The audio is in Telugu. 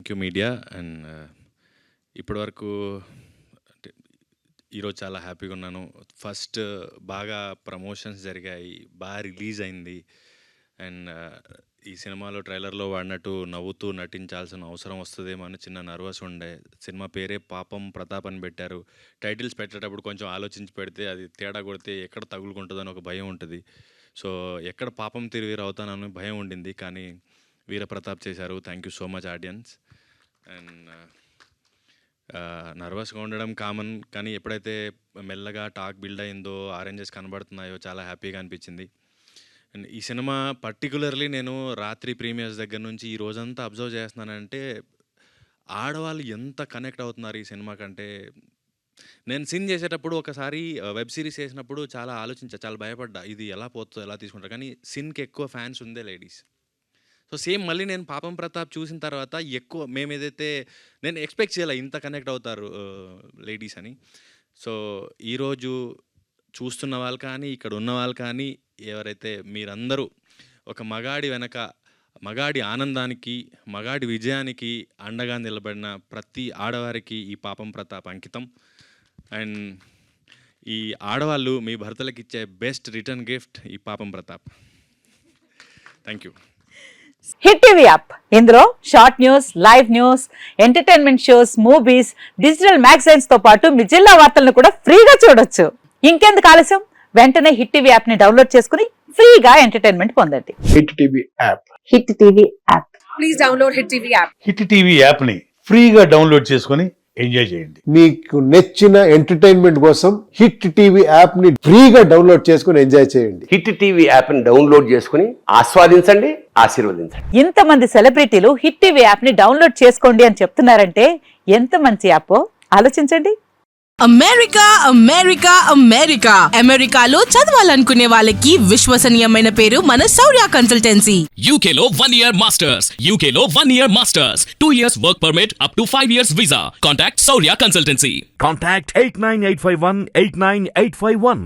Thank you media. అండ్ ఇప్పటివరకు అంటే ఈరోజు చాలా హ్యాపీగా ఉన్నాను. ఫస్ట్ బాగా ప్రమోషన్స్ జరిగాయి, బాగా రిలీజ్ అయింది. అండ్ ఈ సినిమాలో ట్రైలర్లో వాడినట్టు నవ్వుతూ నటించాల్సిన అవసరం వస్తుందేమో అని చిన్న నర్వస్ ఉండే. సినిమా పేరే పాపం ప్రతాప్ అని పెట్టారు. టైటిల్స్ పెట్టేటప్పుడు కొంచెం ఆలోచించి పెడితే అది తేడా కొడితే ఎక్కడ తగులుకుంటుందని ఒక భయం ఉంటుంది. సో ఎక్కడ పాపం తిరిగి అవుతానని భయం ఉండింది, కానీ వీరప్రతాప్ చేశారు. Thank you so much audience. And నర్వస్గా ఉండడం కామన్, కానీ ఎప్పుడైతే మెల్లగా టాక్ బిల్డ్ అయిందో, ఆరెంజెస్ కనబడుతున్నాయో చాలా హ్యాపీగా అనిపించింది. అండ్ ఈ సినిమా పర్టికులర్లీ నేను రాత్రి ప్రీమియర్స్ దగ్గర నుంచి ఈ రోజంతా అబ్జర్వ్ చేస్తున్నానంటే ఆడవాళ్ళు ఎంత కనెక్ట్ అవుతున్నారు ఈ సినిమా కంటే. నేను సీన్ చేసేటప్పుడు ఒకసారి వెబ్ సిరీస్ చేసినప్పుడు చాలా చాలా భయపడ్డా, ఇది ఎలా పోతుందో ఎలా తీసుకుంటారు, కానీ సీన్కి ఎక్కువ ఫ్యాన్స్ ఉందే లేడీస్. సో సేమ్ మళ్ళీ నేను పాపం ప్రతాప్ చూసిన తర్వాత ఎక్కువ మేము ఏదైతే నేను ఎక్స్పెక్ట్ చేయాలి ఇంత కనెక్ట్ అవుతారు లేడీస్ అని. సో ఈరోజు చూస్తున్న వాళ్ళు కానీ ఇక్కడ ఉన్న వాళ్ళు కానీ ఎవరైతే మీరందరూ ఒక మగాడి వెనక మగాడి ఆనందానికి మగాడి విజయానికి అండగా నిలబడిన ప్రతి ఆడవారికి ఈ పాపం ప్రతాప్ అంకితం. అండ్ ఈ ఆడవాళ్ళు మీ భర్తలకు ఇచ్చే బెస్ట్ రిటర్న్ గిఫ్ట్ ఈ పాపం Pratap. Thank you. Hit TV app, ఇందులో short news, live news, entertainment shows, movies, digital magazines తో పాటు మీ జిల్లా వార్తలను కూడా ఫ్రీగా చూడొచ్చు. ఇంకెందుకు ఆలస్యం, వెంటనే హిట్ టీవీ యాప్ ని డౌన్లోడ్ చేసుకుని ఫ్రీగా ఎంటర్టైన్మెంట్ పొందండి. Hit TV app. Hit TV app. Please download hit TV app. Hit TV app ని ఫ్రీగా డౌన్లోడ్ చేసుకొని ఎంజాయ్ చేయండి. మీకు నచ్చిన ఎంటర్టైన్మెంట్ కోసం హిట్ టీవీ యాప్ ని ఫ్రీగా డౌన్లోడ్ చేసుకొని ఎంజాయ్ చేయండి. హిట్ టీవీ యాప్ ని డౌన్లోడ్ చేసుకుని ఆస్వాదించండి, ఆశీర్వదించండి. ఇంతమంది సెలబ్రిటీలు హిట్ టీవీ యాప్ ని డౌన్లోడ్ చేసుకోండి అని చెప్తున్నారంటే ఎంత మంచి యాప్ ఆలోచించండి. అమెరికా అమెరికా అమెరికా అమెరికాలో చదవాలనుకునే వాళ్ళకి విశ్వసనీయమైన పేరు మన శౌర్య కన్సల్టెన్సీ. UK లో 1 year masters. UK లో 1 year masters. 2 years work permit up to 5 years visa. Contact Saurya Consultancy. Contact 89851 89851.